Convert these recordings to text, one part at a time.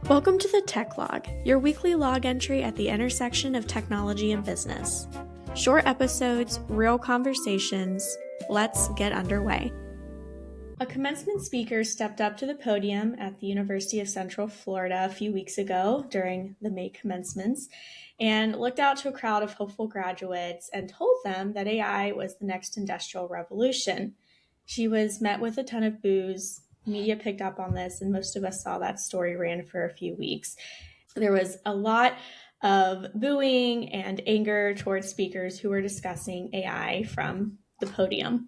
Welcome to the Tech Log, your weekly log entry at the intersection of technology and business. Short episodes, real conversations. Let's get underway. A commencement speaker stepped up to the podium at the University of Central Florida a few weeks ago during the May commencements and looked out to a crowd of hopeful graduates and told them that AI was the next industrial revolution. She was met with a ton of boos. Media picked up on this, and most of us saw that story ran for a few weeks. There was a lot of booing and anger towards speakers who were discussing AI from the podium.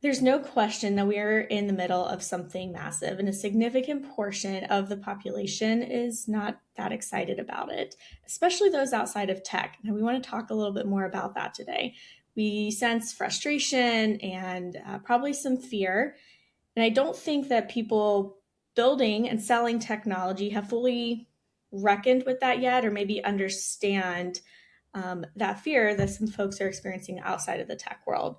There's no question that we are in the middle of something massive, and a significant portion of the population is not that excited about it, especially those outside of tech. And we want to talk a little bit more about that today. We sense frustration and probably some fear. And I don't think that people building and selling technology have fully reckoned with that yet, or maybe understand that fear that some folks are experiencing outside of the tech world.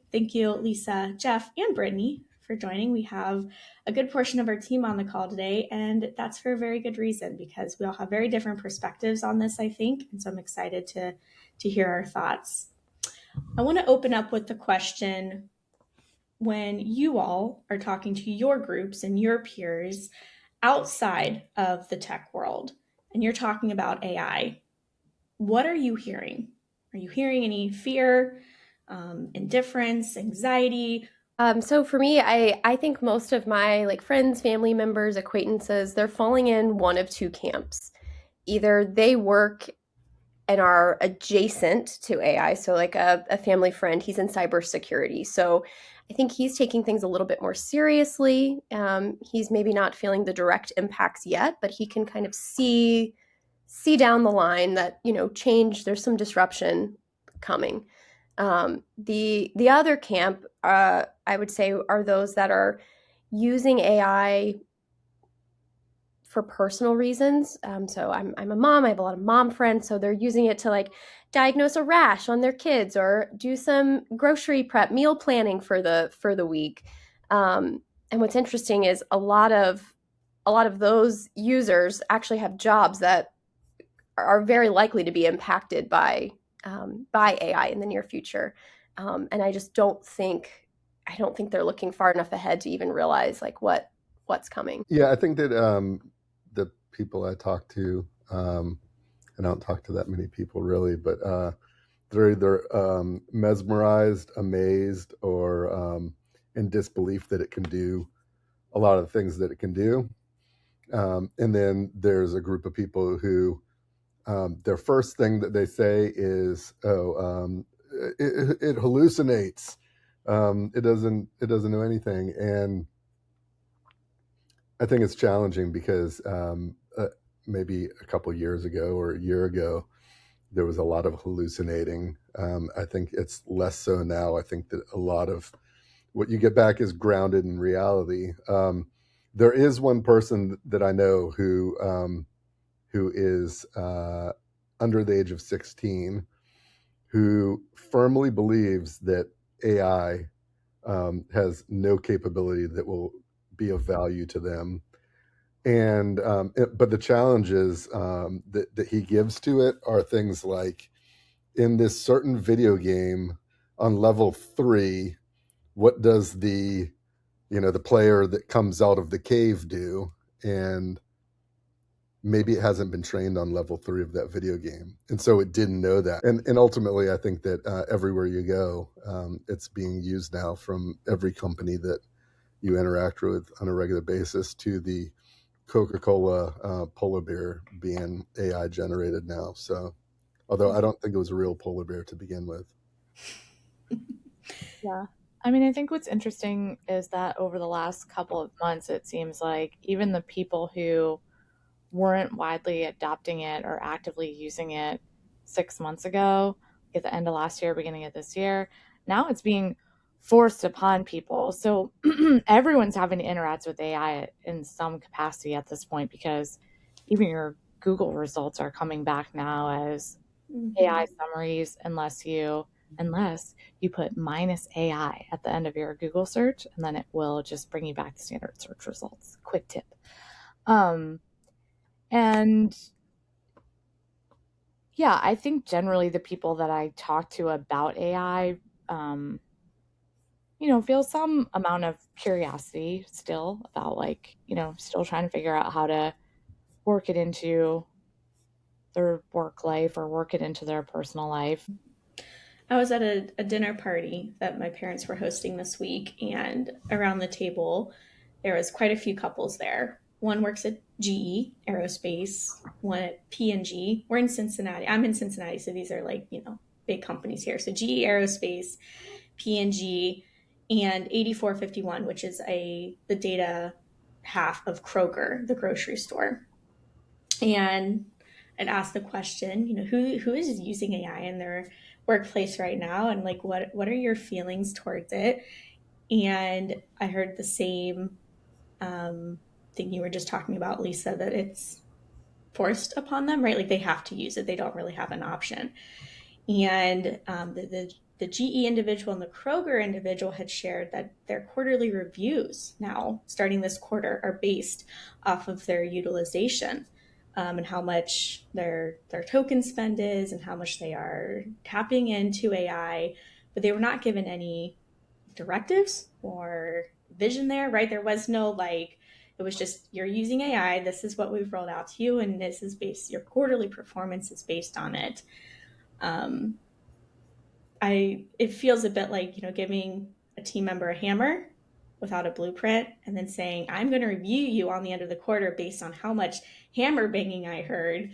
Thank you, Lisa, Jeff, and Brittany for joining. We have a good portion of our team on the call today, and that's for a very good reason, because we all have very different perspectives on this, I think. And so I'm excited to hear our thoughts. I want to open up with the question, when you all are talking to your groups and your peers outside of the tech world, and you're talking about AI, what are you hearing? Are you hearing any fear, indifference, anxiety? So for me, I think most of my friends, family members, acquaintances, they're falling in one of two camps. Either they work and are adjacent to AI. So like a family friend, he's in cybersecurity. So I think he's taking things a little bit more seriously. He's maybe not feeling the direct impacts yet, but he can kind of see down the line that, change, there's some disruption coming. The other camp, I would say, are those that are using AI for personal reasons. So I'm a mom. I have a lot of mom friends, so they're using it to diagnose a rash on their kids or do some grocery prep, meal planning for the week. And what's interesting is a lot of those users actually have jobs that are very likely to be impacted by AI in the near future. And I just don't think they're looking far enough ahead to even realize what's coming. Yeah, I think that the people I talk to, I don't talk to that many people really, but they're either mesmerized, amazed, or in disbelief that it can do a lot of things that it can do. And then there's a group of people who their first thing that they say is, it hallucinates. It doesn't know anything. And I think it's challenging because maybe a couple years ago or a year ago, there was a lot of hallucinating. I think it's less so now. I think that a lot of what you get back is grounded in reality. There is one person that I know who is under the age of 16, who firmly believes that AI has no capability that will be of value to them. And but the challenges that he gives to it are things like, in this certain video game on level 3, what does the player that comes out of the cave do? And maybe it hasn't been trained on level 3 of that video game, and so it didn't know that. And ultimately, I think that everywhere you go, it's being used now, from every company that you interact with on a regular basis to the Coca-Cola polar bear being AI generated now. So, although I don't think it was a real polar bear to begin with. Yeah. I mean, I think what's interesting is that over the last couple of months, it seems like even the people who weren't widely adopting it or actively using it 6 months ago, at the end of last year, beginning of this year, now it's being forced upon people. So everyone's having to interact with AI in some capacity at this point, because even your Google results are coming back now as AI summaries, unless you put -AI at the end of your Google search, and then it will just bring you back the standard search results. Quick tip. Um, and yeah, I think generally the people that I talk to about AI, um, feel some amount of curiosity still about like, still trying to figure out how to work it into their work life or work it into their personal life. I was at a dinner party that my parents were hosting this week, and around the table, there was quite a few couples there. One works at GE Aerospace, one at P&G. We're in Cincinnati. I'm in Cincinnati, so these are like, big companies here. So GE Aerospace, P&G, and 8451, which is the data half of Kroger, the grocery store. And I'd ask the question, who is using AI in their workplace right now, and like what are your feelings towards it? And I heard the same thing you were just talking about, Lisa, that it's forced upon them, right? Like they have to use it; they don't really have an option. And the GE individual and the Kroger individual had shared that their quarterly reviews now, starting this quarter, are based off of their utilization, and how much their token spend is and how much they are tapping into AI. But they were not given any directives or vision there, right? There was no like, it was just, you're using AI, this is what we've rolled out to you, and this is based, your quarterly performance is based on it. um, it feels a bit like, giving a team member a hammer without a blueprint and then saying, I'm going to review you on the end of the quarter based on how much hammer banging I heard.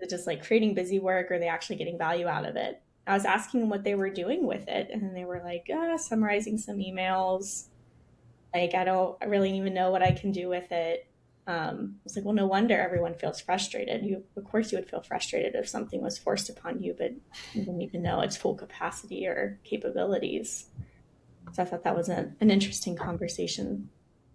It's just like creating busy work, or are they actually getting value out of it? I was asking them what they were doing with it, and then they were like, summarizing some emails. Like, I don't really even know what I can do with it. I was like, well, no wonder everyone feels frustrated. Of course, you would feel frustrated if something was forced upon you, but you didn't even know its full capacity or capabilities. So I thought that was an interesting conversation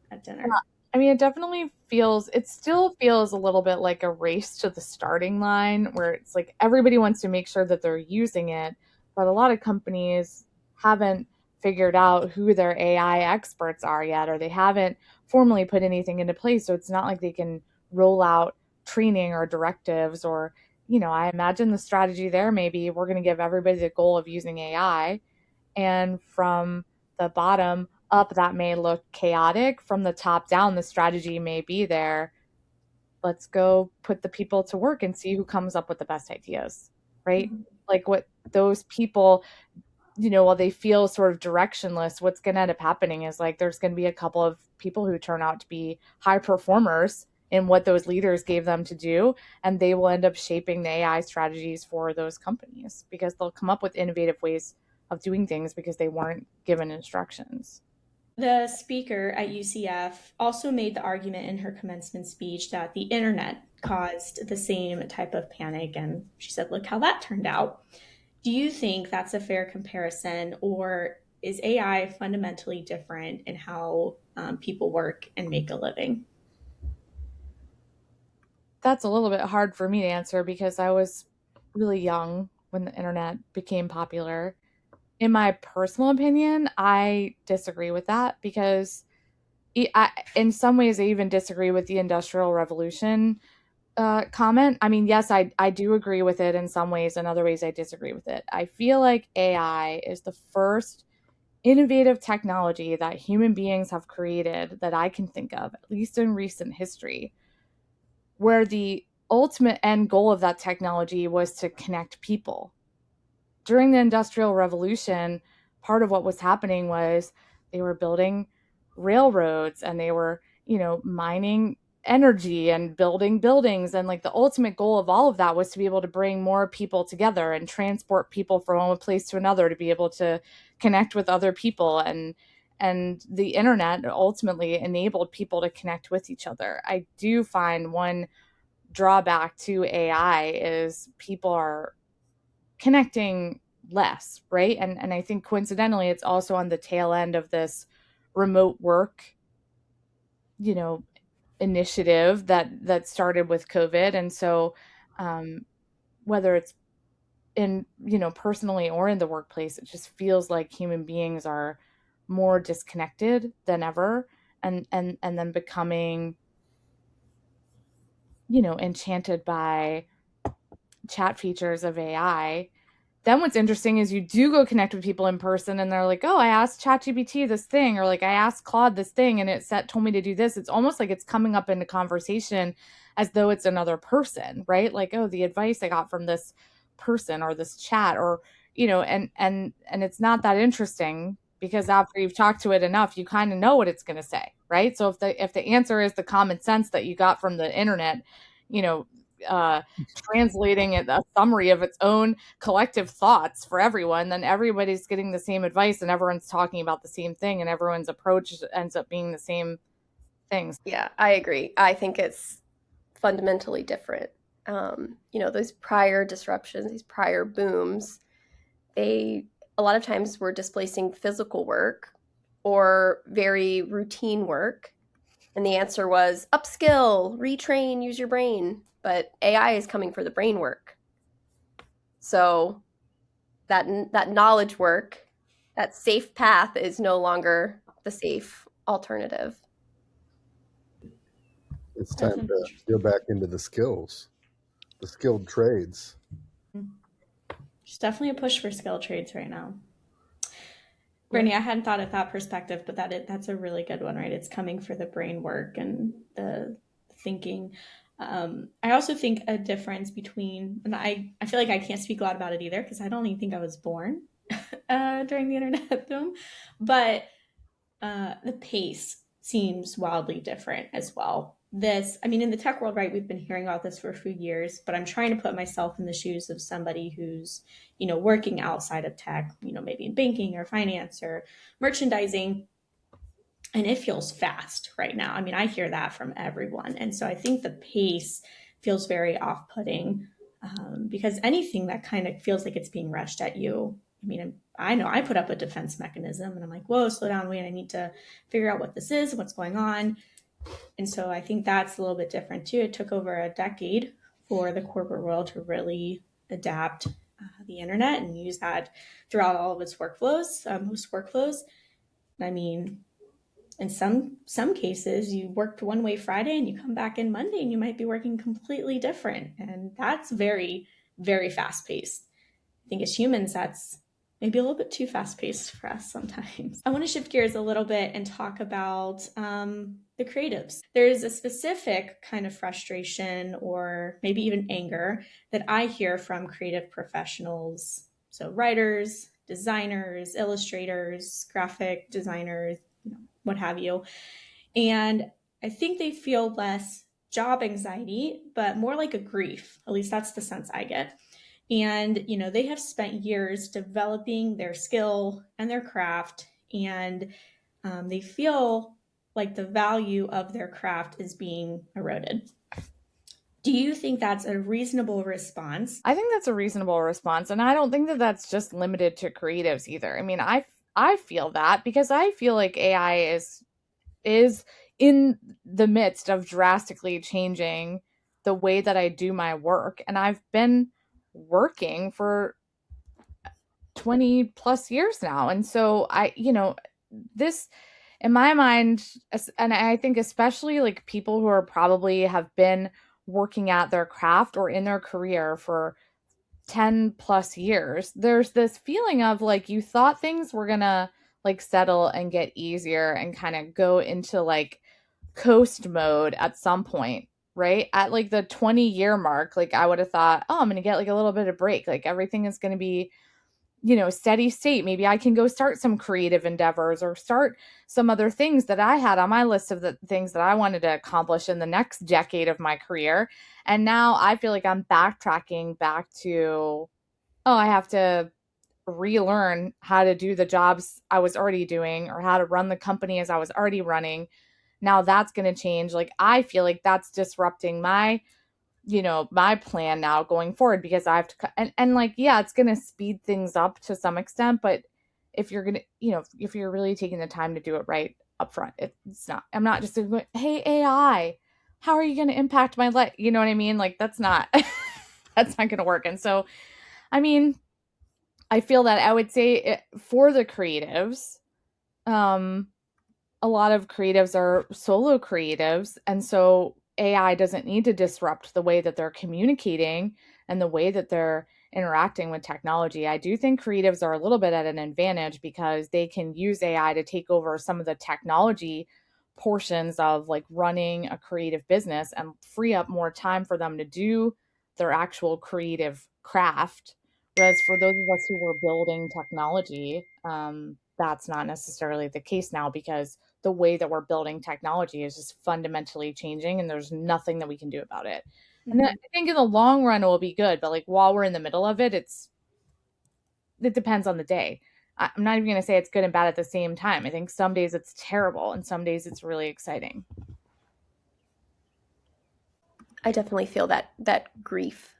at dinner. I mean, it still feels a little bit like a race to the starting line where it's like everybody wants to make sure that they're using it, but a lot of companies haven't figured out who their AI experts are yet, or they haven't formally put anything into place. So it's not like they can roll out training or directives, or, I imagine the strategy there maybe we're going to give everybody the goal of using AI, and from the bottom up, that may look chaotic. From the top down, the strategy may be there. Let's go put the people to work and see who comes up with the best ideas, right? Mm-hmm. Like what those people, while they feel sort of directionless, what's going to end up happening is like there's going to be a couple of people who turn out to be high performers in what those leaders gave them to do, and they will end up shaping the AI strategies for those companies because they'll come up with innovative ways of doing things because they weren't given instructions. The speaker at UCF also made the argument in her commencement speech that the internet caused the same type of panic. And she said, look how that turned out. Do you think that's a fair comparison, or is AI fundamentally different in how people work and make a living? That's a little bit hard for me to answer because I was really young when the internet became popular. In my personal opinion, I disagree with that because in some ways, I even disagree with the Industrial Revolution comment. I mean, yes, I do agree with it in some ways. In other ways, I disagree with it. I feel like AI is the first innovative technology that human beings have created that I can think of, at least in recent history, where the ultimate end goal of that technology was to connect people. During the Industrial Revolution, part of what was happening was they were building railroads and they were, mining energy and building buildings. And like the ultimate goal of all of that was to be able to bring more people together and transport people from one place to another to be able to connect with other people. And the internet ultimately enabled people to connect with each other. I do find one drawback to AI is people are connecting less, right? And I think coincidentally, it's also on the tail end of this remote work, you know, initiative that started with COVID. And so, whether it's in personally or in the workplace, it just feels like human beings are more disconnected than ever, and then becoming enchanted by chat features of AI. Then what's interesting is you do go connect with people in person and they're like, oh, I asked ChatGPT this thing, or like I asked Claude this thing and it told me to do this. It's almost like it's coming up into conversation as though it's another person, right? Like, oh, the advice I got from this person or this chat, or, and it's not that interesting, because after you've talked to it enough, you kind of know what it's going to say, right? So if the answer is the common sense that you got from the internet, translating a summary of its own collective thoughts for everyone, then everybody's getting the same advice and everyone's talking about the same thing and everyone's approach ends up being the same things. Yeah, I agree. I think it's fundamentally different. Those prior disruptions, these prior booms, they a lot of times were displacing physical work or very routine work. And the answer was upskill, retrain, use your brain. But AI is coming for the brain work. So that knowledge work, that safe path is no longer the safe alternative. It's time to go back into the skills, the skilled trades. There's definitely a push for skilled trades right now. Brittany, I hadn't thought of that perspective, but that's a really good one, right? It's coming for the brain work and the thinking. I also think a difference between, and I feel like I can't speak a lot about it either because I don't even think I was born during the internet boom, but the pace seems wildly different as well. In the tech world, right, we've been hearing about this for a few years, but I'm trying to put myself in the shoes of somebody who's, working outside of tech, maybe in banking or finance or merchandising. And it feels fast right now. I hear that from everyone. And so I think the pace feels very off-putting because anything that kind of feels like it's being rushed at you, I know I put up a defense mechanism and I'm like, whoa, slow down, wait, I need to figure out what this is, what's going on. And so I think that's a little bit different too. It took over a decade for the corporate world to really adapt the internet and use that throughout all of its workflows, most workflows. In some cases, you worked one way Friday and you come back in Monday and you might be working completely different. And that's very, very fast paced. I think as humans, that's maybe a little bit too fast paced for us sometimes. I want to shift gears a little bit and talk about the creatives. There's a specific kind of frustration or maybe even anger that I hear from creative professionals. So writers, designers, illustrators, graphic designers, what have you. And I think they feel less job anxiety, but more like a grief. At least that's the sense I get. And, they have spent years developing their skill and their craft, and they feel like the value of their craft is being eroded. Do you think that's a reasonable response? I think that's a reasonable response. And I don't think that that's just limited to creatives either. I feel that because I feel like AI is in the midst of drastically changing the way that I do my work. And I've been working for 20 plus years now. And so this in my mind, and I think especially like people who are probably have been working at their craft or in their career for 10 plus years, there's this feeling of like you thought things were gonna like settle and get easier and kind of go into like coast mode at some point, right? At like the 20-year mark, like I would have thought, oh, I'm gonna get like a little bit of break, like everything is gonna be steady state. Maybe I can go start some creative endeavors or start some other things that I had on my list of the things that I wanted to accomplish in the next decade of my career. And now I feel like I'm backtracking back to, oh, I have to relearn how to do the jobs I was already doing or how to run the company as I was already running. Now that's going to change. Like, I feel like that's disrupting my plan now going forward because I have to, and like, yeah, it's going to speed things up to some extent, but if you're going to, if you're really taking the time to do it right up front, it's not, I'm not just going, hey, AI, how are you going to impact my life? You know what I mean? Like, that's not, that's not going to work. And so, I feel that I would say for the creatives, a lot of creatives are solo creatives. And so AI doesn't need to disrupt the way that they're communicating and the way that they're interacting with technology. I do think creatives are a little bit at an advantage because they can use AI to take over some of the technology portions of like running a creative business and free up more time for them to do their actual creative craft. Whereas for those of us who were building technology, that's not necessarily the case now because the way that we're building technology is just fundamentally changing and there's nothing that we can do about it. And then I think in the long run it will be good, but like while we're in the middle of it, it depends on the day. I'm not even going to say it's good and bad at the same time. I think some days it's terrible and some days it's really exciting. I definitely feel that grief.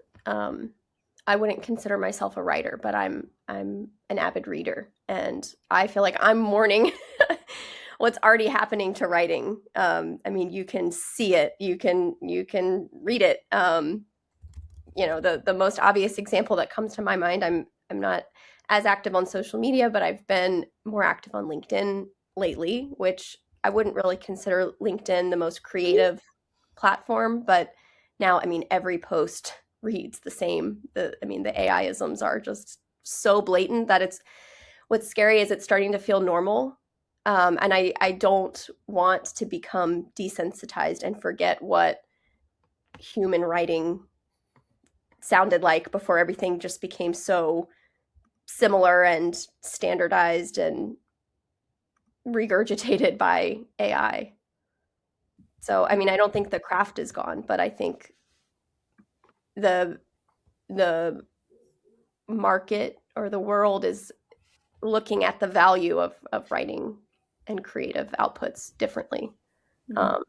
I wouldn't consider myself a writer, but I'm an avid reader, and I feel like I'm mourning what's already happening to writing. I mean, you can see it, you can read it. The most obvious example that comes to my mind, I'm not as active on social media, but I've been more active on LinkedIn lately, which I wouldn't really consider LinkedIn the most creative platform, but now, I mean, every post reads the same. The AI-isms are just so blatant that what's scary is it's starting to feel normal. And I don't want to become desensitized and forget what human writing sounded like before everything just became so similar and standardized and regurgitated by AI. So, I mean, I don't think the craft is gone, but I think the market or the world is looking at the value of writing and creative outputs differently. But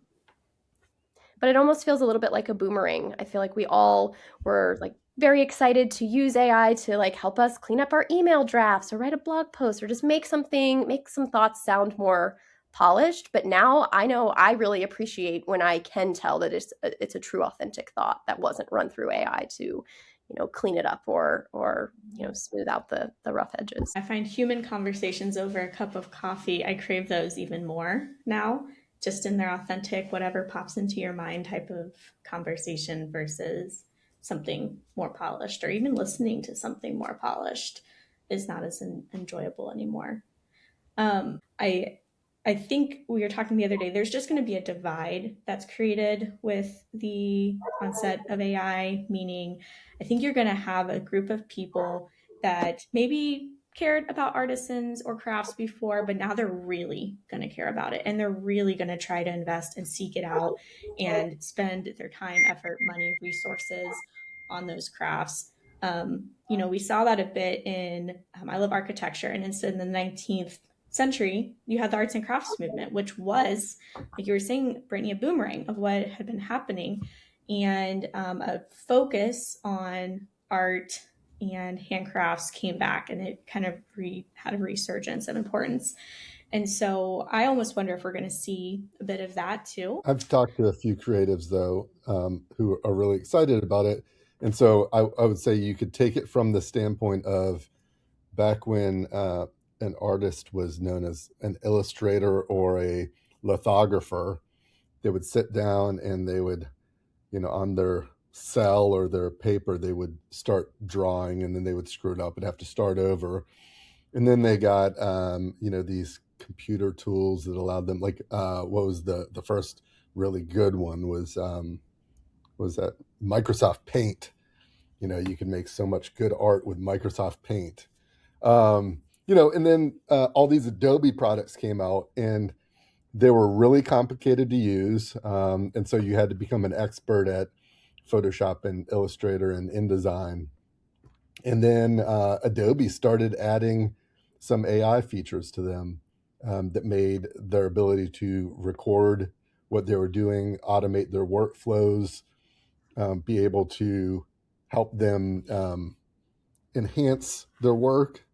it almost feels a little bit like a boomerang. I feel like we all were like very excited to use AI to like help us clean up our email drafts or write a blog post or just make some thoughts sound more polished. But now I know I really appreciate when I can tell that it's a true authentic thought that wasn't run through AI to clean it up or smooth out the rough edges. I find human conversations over a cup of coffee, I crave those even more now, just in their authentic, whatever pops into your mind type of conversation versus something more polished, or even listening to something more polished is not as enjoyable anymore. I think we were talking the other day, there's just going to be a divide that's created with the onset of AI, meaning I think you're going to have a group of people that maybe cared about artisans or crafts before, but now they're really going to care about it. And they're really going to try to invest and seek it out and spend their time, effort, money, resources on those crafts. We saw that a bit in, I love architecture, and it's in the 19th century, you had the arts and crafts movement, which was, like you were saying, Brittany, a boomerang of what had been happening, and a focus on art and handcrafts came back, and it kind of had a resurgence of importance. And so I almost wonder if we're going to see a bit of that too. I've talked to a few creatives though who are really excited about it, and so I would say you could take it from the standpoint of back when an artist was known as an illustrator or a lithographer. They would sit down and they would, on their cell or their paper, they would start drawing, and then they would screw it up and have to start over. And then they got, these computer tools that allowed them, like, what was the first really good one was that Microsoft Paint. You can make so much good art with Microsoft Paint. And then all these Adobe products came out, and they were really complicated to use. And so you had to become an expert at Photoshop and Illustrator and InDesign. And then Adobe started adding some AI features to them that made their ability to record what they were doing, automate their workflows, be able to help them enhance their work.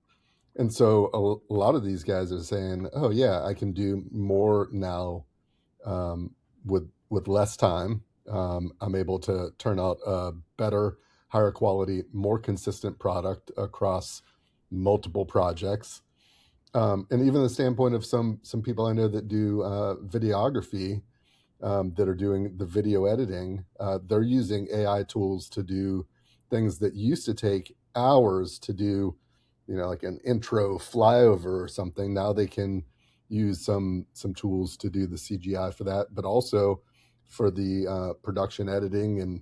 And so a lot of these guys are saying, oh yeah, I can do more now with less time. I'm able to turn out a better, higher quality, more consistent product across multiple projects. And even the standpoint of some people I know that do videography, that are doing the video editing, they're using AI tools to do things that used to take hours to do, like an intro flyover or something. Now they can use some tools to do the CGI for that, but also for the production editing and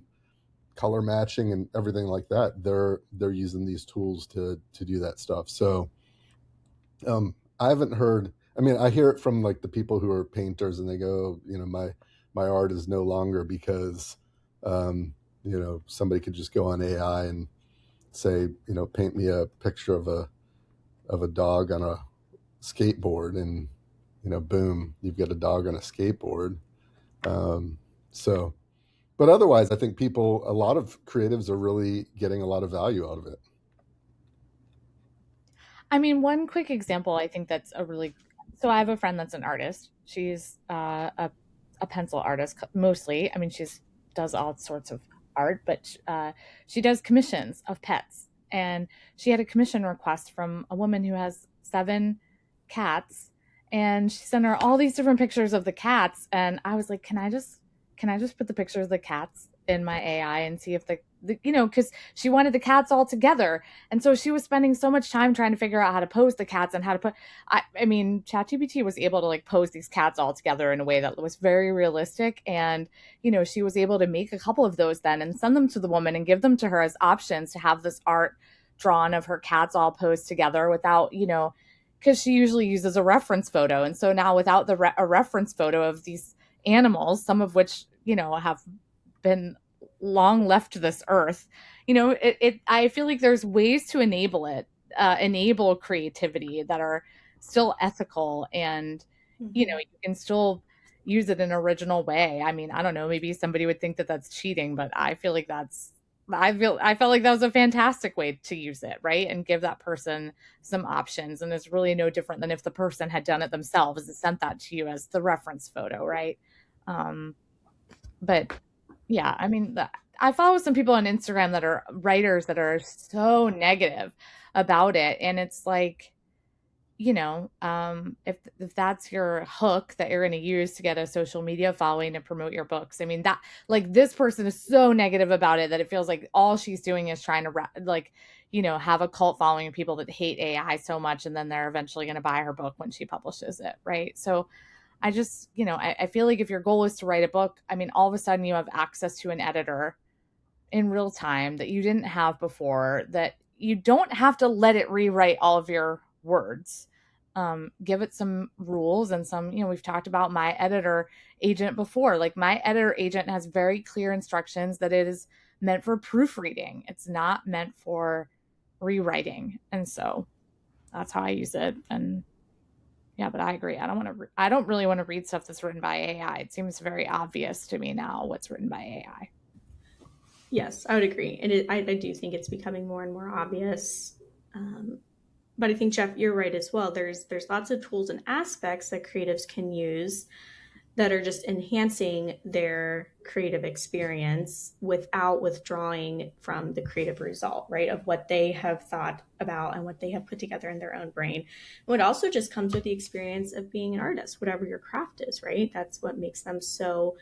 color matching and everything like that. They're using these tools to do that stuff. So I haven't heard. I mean, I hear it from like the people who are painters, and they go, my art is no longer because somebody could just go on AI and say, paint me a picture of a dog on a skateboard, and boom, you've got a dog on a skateboard. So, but otherwise, I think a lot of creatives are really getting a lot of value out of it. I mean, one quick example, I think that's so I have a friend that's an artist. She's a pencil artist mostly. I mean, she's does all sorts of art, but she does commissions of pets. And she had a commission request from a woman who has 7 cats, and she sent her all these different pictures of the cats. And I was like, can I just put the pictures of the cats in my AI and see if because she wanted the cats all together. And so she was spending so much time trying to figure out how to pose the cats and how to put, I mean, ChatGPT was able to like pose these cats all together in a way that was very realistic. And, she was able to make a couple of those then and send them to the woman and give them to her as options to have this art drawn of her cats all posed together without, because she usually uses a reference photo. And so now without a reference photo of these animals, some of which, have been long left to this earth, I feel like there's ways to enable creativity that are still ethical, and you can still use it in an original way. I mean, I don't know, maybe somebody would think that that's cheating, but I feel like I felt like that was a fantastic way to use it, right? And give that person some options. And it's really no different than if the person had done it themselves and sent that to you as the reference photo, right? But yeah, I mean, I follow some people on Instagram that are writers that are so negative about it. And it's like, if that's your hook that you're going to use to get a social media following to promote your books, I mean, that like this person is so negative about it that it feels like all she's doing is trying to have a cult following of people that hate AI so much. And then they're eventually going to buy her book when she publishes it. Right. So I just, I feel like if your goal is to write a book, I mean, all of a sudden you have access to an editor in real time that you didn't have before, that you don't have to let it rewrite all of your words. Give it some rules and some, we've talked about my editor agent before. Like my editor agent has very clear instructions that it is meant for proofreading. It's not meant for rewriting. And so that's how I use it. And yeah, but I agree. I don't really want to read stuff that's written by AI. It seems very obvious to me now what's written by AI. Yes, I would agree. And I do think it's becoming more and more obvious. But I think, Jeff, you're right as well. There's lots of tools and aspects that creatives can use that are just enhancing their creative experience without withdrawing from the creative result, right, of what they have thought about and what they have put together in their own brain. And it also just comes with the experience of being an artist, whatever your craft is, right? That's what makes them so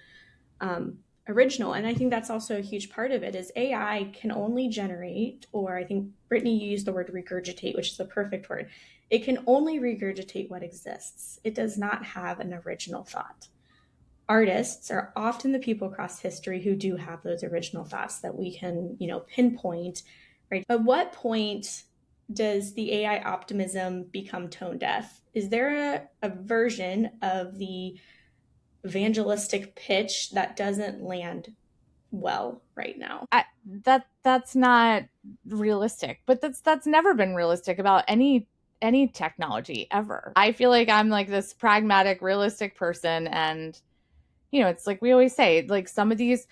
original. And I think that's also a huge part of it is AI can only generate, or I think Brittany used the word regurgitate, which is the perfect word. It can only regurgitate what exists. It does not have an original thought. Artists are often the people across history who do have those original thoughts that we can, pinpoint, right? At what point does the AI optimism become tone deaf? Is there a version of the evangelistic pitch that doesn't land well right now? That's not realistic, but that's never been realistic about any technology ever. I feel like I'm like this pragmatic, realistic person, and it's like we always say, like some of these,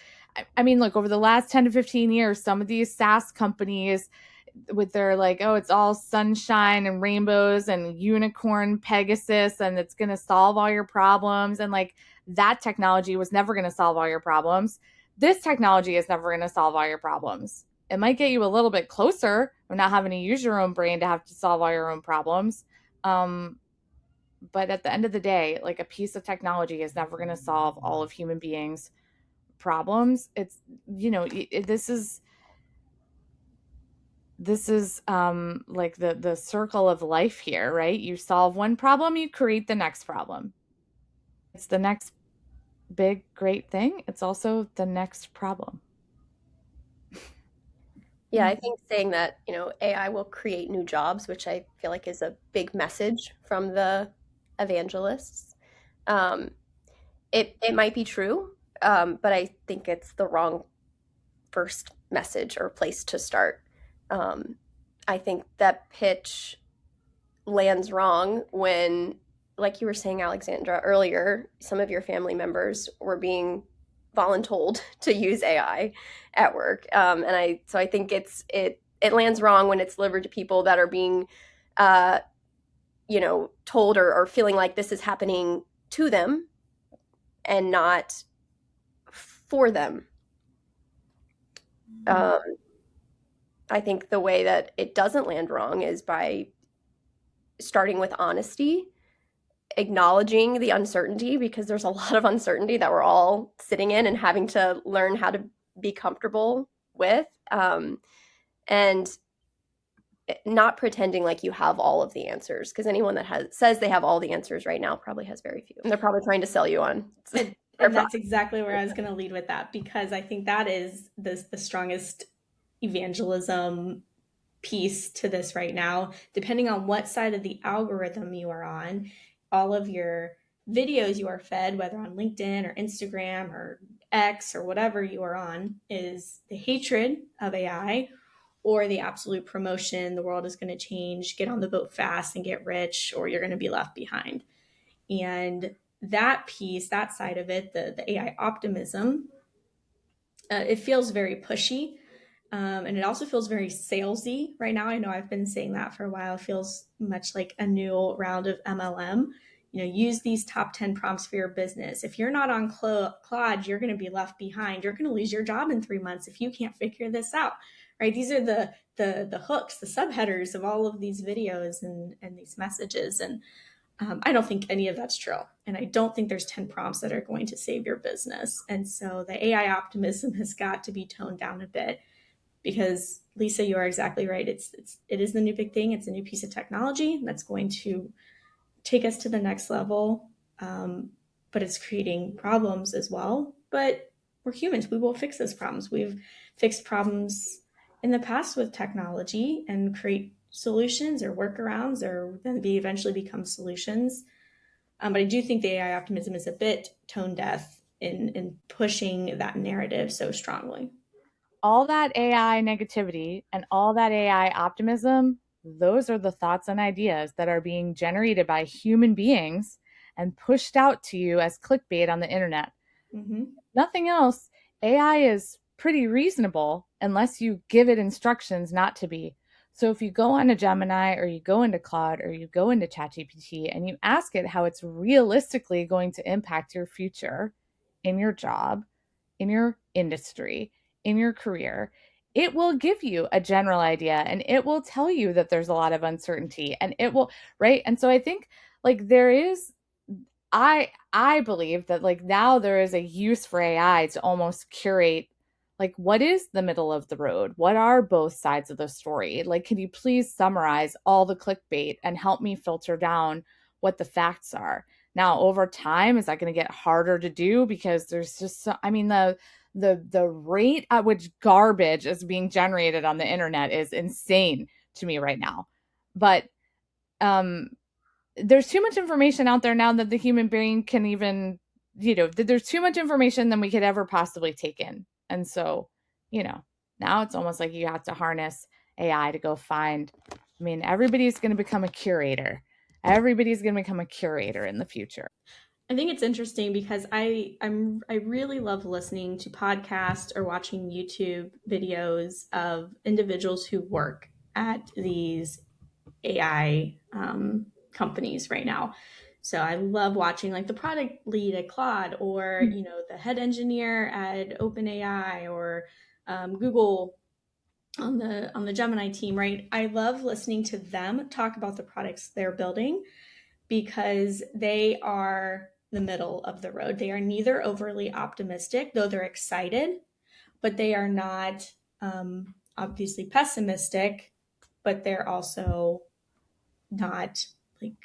I mean, look, over the last 10 to 15 years, some of these SaaS companies with their like, oh, it's all sunshine and rainbows and unicorn Pegasus, and it's going to solve all your problems. And like that technology was never going to solve all your problems. This technology is never going to solve all your problems. It might get you a little bit closer of not having to use your own brain to have to solve all your own problems. But at the end of the day, like, a piece of technology is never going to solve all of human beings' problems. It's, this is like the circle of life here, right? You solve one problem, you create the next problem. It's the next big great thing. It's also the next problem. Yeah, I think saying that, AI will create new jobs, which I feel like is a big message from the evangelists. Um, it might be true, but I think it's the wrong first message or place to start. I think that pitch lands wrong when, like you were saying, Alexandra, earlier, some of your family members were being voluntold to use AI at work, so I think it lands wrong when it's delivered to people that are being, told or feeling like this is happening to them and not for them. I think the way that it doesn't land wrong is by starting with honesty, acknowledging the uncertainty, because there's a lot of uncertainty that we're all sitting in and having to learn how to be comfortable with, and not pretending like you have all of the answers, because anyone that says they have all the answers right now probably has very few, and they're probably trying to sell you on and that's exactly where I was going to lead with that, because I think that is the strongest evangelism piece to this right now. Depending on what side of the algorithm you are on, all of your videos you are fed, whether on LinkedIn or Instagram or X or whatever you are on, is the hatred of AI or the absolute promotion. The world is going to change, get on the boat fast and get rich, or you're going to be left behind. And that piece, that side of it, the AI optimism, it feels very pushy. And it also feels very salesy right now. I know I've been saying that for a while. It feels much like a new round of MLM. Use these top 10 prompts for your business. If you're not on Claude, you're going to be left behind. You're going to lose your job in 3 months if you can't figure this out, right? These are the hooks, the subheaders of all of these videos and these messages. And I don't think any of that's true. And I don't think there's 10 prompts that are going to save your business. And so the AI optimism has got to be toned down a bit. Because Lisa, you are exactly right. It is the new big thing. It's a new piece of technology that's going to take us to the next level. But it's creating problems as well. But we're humans. We will fix those problems. We've fixed problems in the past with technology and create solutions or workarounds, or then eventually become solutions. But I do think the AI optimism is a bit tone deaf in pushing that narrative so strongly. All that AI negativity and all that AI optimism, those are the thoughts and ideas that are being generated by human beings and pushed out to you as clickbait on the internet. Mm-hmm. Nothing else. AI is pretty reasonable unless you give it instructions not to be. So if you go on a Gemini or you go into Claude or you go into ChatGPT and you ask it how it's realistically going to impact your future in your job, in your industry, in your career, it will give you a general idea and it will tell you that there's a lot of uncertainty and it will, right? And so I think like there is, I believe that like now there is a use for AI to almost curate like what is the middle of the road? What are both sides of the story? Like, can you please summarize all the clickbait and help me filter down what the facts are? Now, over time, is that going to get harder to do because there's just so, I mean, the rate at which garbage is being generated on the internet is insane to me right now. But there's too much information out there now that the human brain can even, there's too much information than we could ever possibly take in. And so, now it's almost like you have to harness AI to go find, everybody's going to become a curator. Everybody's going to become a curator in the future. I think it's interesting because I really love listening to podcasts or watching YouTube videos of individuals who work at these AI companies right now. So I love watching like the product lead at Claude, or the head engineer at OpenAI, or Google on the Gemini team. Right? I love listening to them talk about the products they're building. because they are the middle of the road. They are neither overly optimistic, though they're excited, but they are not obviously pessimistic, but they're also not like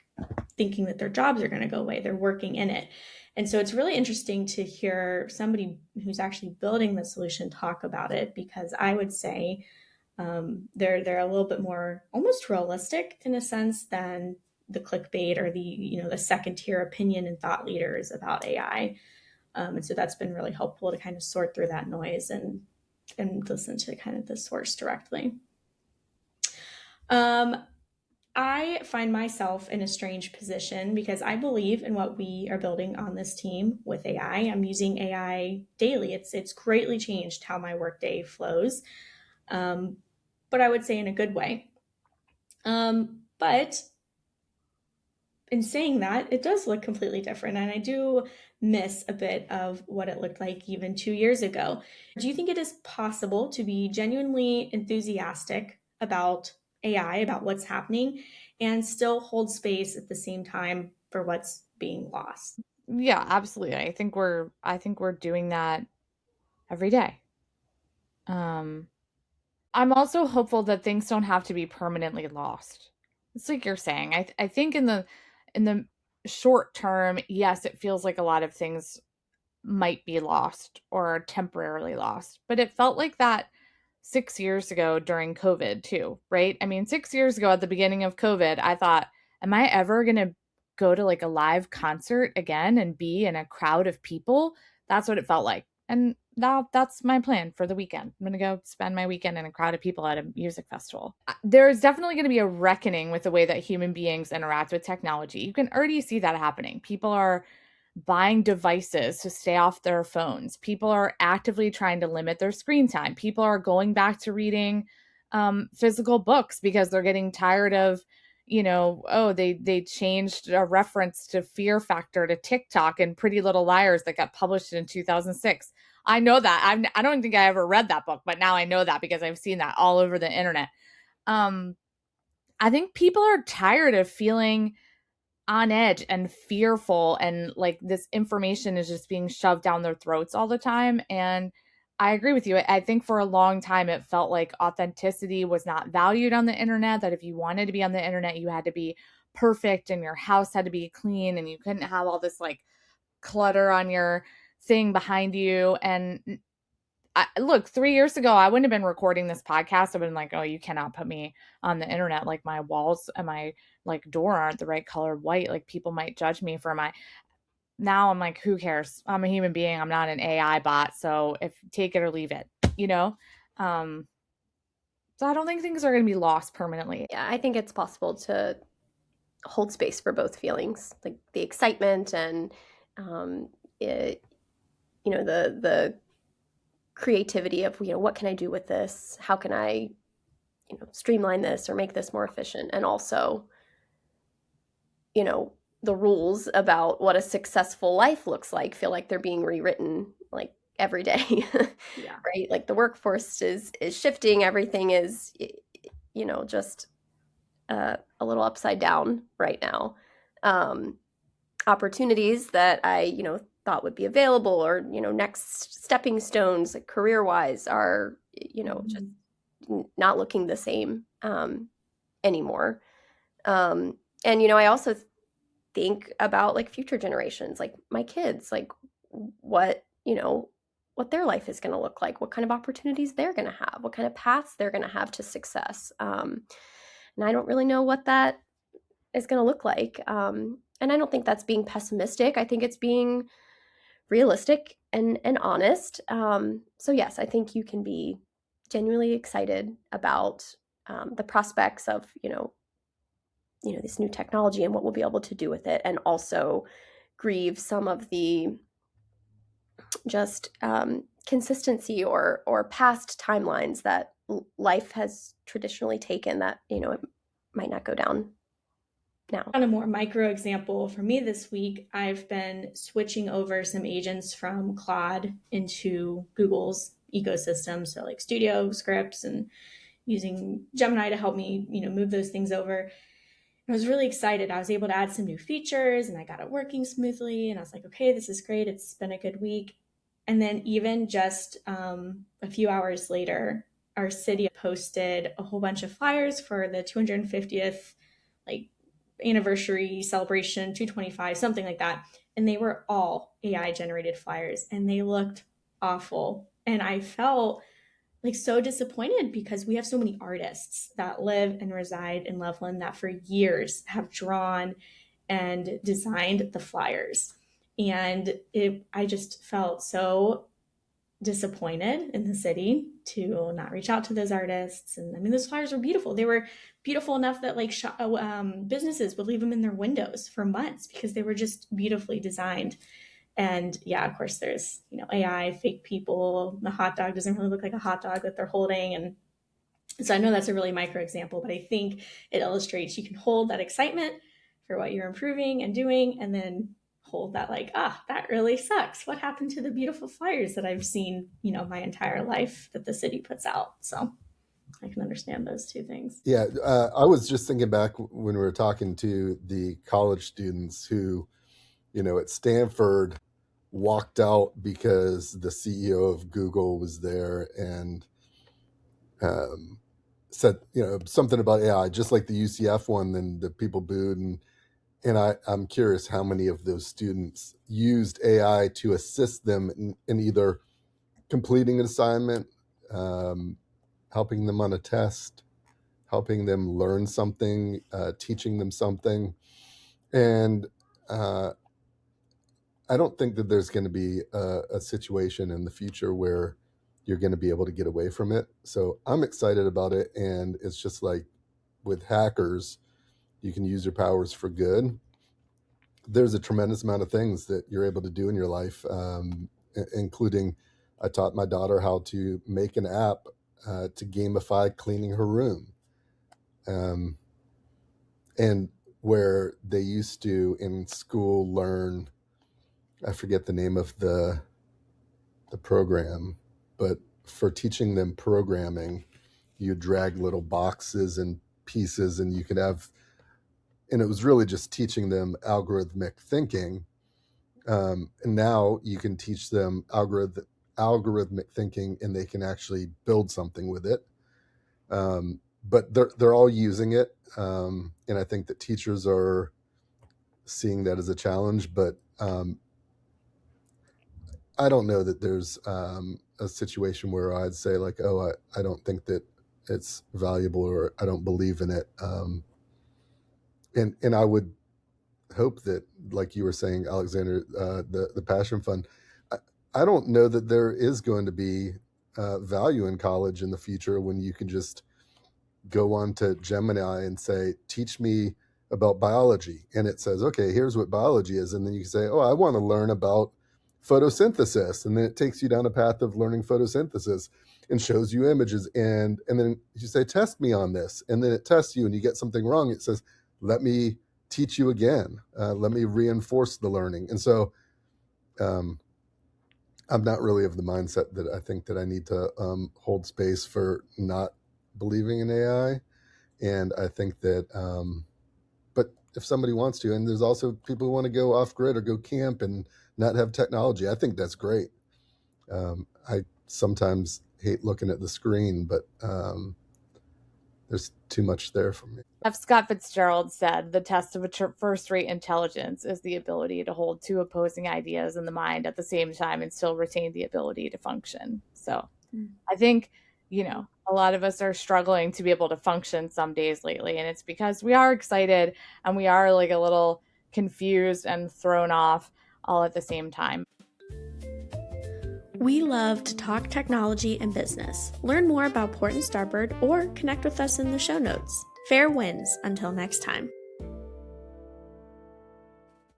thinking that their jobs are going to go away. They're working in it. And so it's really interesting to hear somebody who's actually building the solution talk about it, because I would say they're a little bit more almost realistic in a sense than the clickbait or the second tier opinion and thought leaders about AI. And so that's been really helpful to kind of sort through that noise and listen to kind of the source directly. I find myself in a strange position because I believe in what we are building on this team with AI. I'm using AI daily. It's greatly changed how my workday flows, but I would say in a good way. But in saying that, it does look completely different, and I do miss a bit of what it looked like even 2 years ago. Do you think it is possible to be genuinely enthusiastic about AI, about what's happening, and still hold space at the same time for what's being lost? Yeah, absolutely. I think we're doing that every day. I'm also hopeful that things don't have to be permanently lost. It's like you're saying. I think in the short term, yes, it feels like a lot of things might be lost or temporarily lost, but it felt like that 6 years ago during COVID too, right? I mean, 6 years ago at the beginning of COVID, I thought, am I ever gonna go to like a live concert again and be in a crowd of people? That's what it felt like. And now that's my plan for the weekend. I'm going to go spend my weekend in a crowd of people at a music festival. There's definitely going to be a reckoning with the way that human beings interact with technology. You can already see that happening. People are buying devices to stay off their phones. People are actively trying to limit their screen time. People are going back to reading physical books because they're getting tired of, they changed a reference to Fear Factor to TikTok and Pretty Little Liars that got published in 2006. I know that. I don't think I ever read that book, but now I know that because I've seen that all over the internet. I think people are tired of feeling on edge and fearful, and like this information is just being shoved down their throats all the time. And I agree with you. I think for a long time it felt like authenticity was not valued on the internet, that if you wanted to be on the internet, you had to be perfect and your house had to be clean and you couldn't have all this like clutter on your thing behind you. And look, 3 years ago, I wouldn't have been recording this podcast. I've been like, oh, you cannot put me on the internet. Like my walls and my like door aren't the right color white. Like people might judge me for now I'm like, who cares? I'm a human being. I'm not an AI bot. So if take it or leave it, you know? So I don't think things are going to be lost permanently. Yeah, I think it's possible to hold space for both feelings, like the excitement and, the creativity of, what can I do with this? How can I, streamline this or make this more efficient? And also, the rules about what a successful life looks like feel like they're being rewritten like every day. Yeah. Right? Like the workforce is shifting. Everything is, just a little upside down right now. Opportunities that I, thought would be available or, next stepping stones like career-wise are, just not looking the same anymore. And, I also think about like future generations, like my kids, like what their life is going to look like, what kind of opportunities they're going to have, what kind of paths they're going to have to success. And I don't really know what that is going to look like. And I don't think that's being pessimistic. I think it's being realistic and honest. So yes, I think you can be genuinely excited about the prospects of, this new technology and what we'll be able to do with it, and also grieve some of the just consistency or past timelines that life has traditionally taken that, it might not go down now. On a more micro example for me this week, I've been switching over some agents from Claude into Google's ecosystem. So like Studio scripts and using Gemini to help me, move those things over. I was really excited. I was able to add some new features and I got it working smoothly. And I was like, okay, this is great. It's been a good week. And then even just a few hours later, our city posted a whole bunch of flyers for the 250th like anniversary celebration, 225, something like that. And they were all AI generated flyers and they looked awful. And I felt like so disappointed because we have so many artists that live and reside in Loveland that for years have drawn and designed the flyers. And I just felt so disappointed in the city to not reach out to those artists. And I mean, those flyers were beautiful. They were beautiful enough that like businesses would leave them in their windows for months because they were just beautifully designed. And yeah, of course, there's, AI, fake people. The hot dog doesn't really look like a hot dog that they're holding. And so I know that's a really micro example, but I think it illustrates you can hold that excitement for what you're improving and doing, and then hold that like, that really sucks. What happened to the beautiful flyers that I've seen, my entire life that the city puts out? So I can understand those two things. Yeah, I was just thinking back when we were talking to the college students who, at Stanford walked out because the CEO of Google was there and said, something about AI, just like the UCF one, then the people booed. And I'm curious how many of those students used AI to assist them in either completing an assignment, helping them on a test, helping them learn something, teaching them something. And I don't think that there's going to be a situation in the future where you're going to be able to get away from it. So I'm excited about it. And it's just like with hackers, you can use your powers for good. There's a tremendous amount of things that you're able to do in your life, including I taught my daughter how to make an app to gamify cleaning her room. And where they used to in school learn, I forget the name of the program, but for teaching them programming, you drag little boxes and pieces and you could have, and it was really just teaching them algorithmic thinking. And now you can teach them algorithmic thinking and they can actually build something with it. But they're all using it. And I think that teachers are seeing that as a challenge, but I don't know that there's a situation where I'd say like, oh, I don't think that it's valuable or I don't believe in it. And I would hope that, like you were saying, Alexander, the Passion Fund, I don't know that there is going to be value in college in the future when you can just go on to Gemini and say, teach me about biology. And it says, okay, here's what biology is. And then you can say, oh, I want to learn about photosynthesis. And then it takes you down a path of learning photosynthesis and shows you images. And then you say, test me on this. And then it tests you and you get something wrong. It says, let me teach you again. Let me reinforce the learning. And so I'm not really of the mindset that I think that I need to hold space for not believing in AI. And I think that, but if somebody wants to, and there's also people who want to go off grid or go camp and not have technology, I think that's great. I sometimes hate looking at the screen, but there's too much there for me. F. Scott Fitzgerald said, the test of a first-rate intelligence is the ability to hold two opposing ideas in the mind at the same time and still retain the ability to function. So I think, a lot of us are struggling to be able to function some days lately. And it's because we are excited and we are like a little confused and thrown off all at the same time. We love to talk technology and business. Learn more about Port and Starboard or connect with us in the show notes. Fair winds until next time.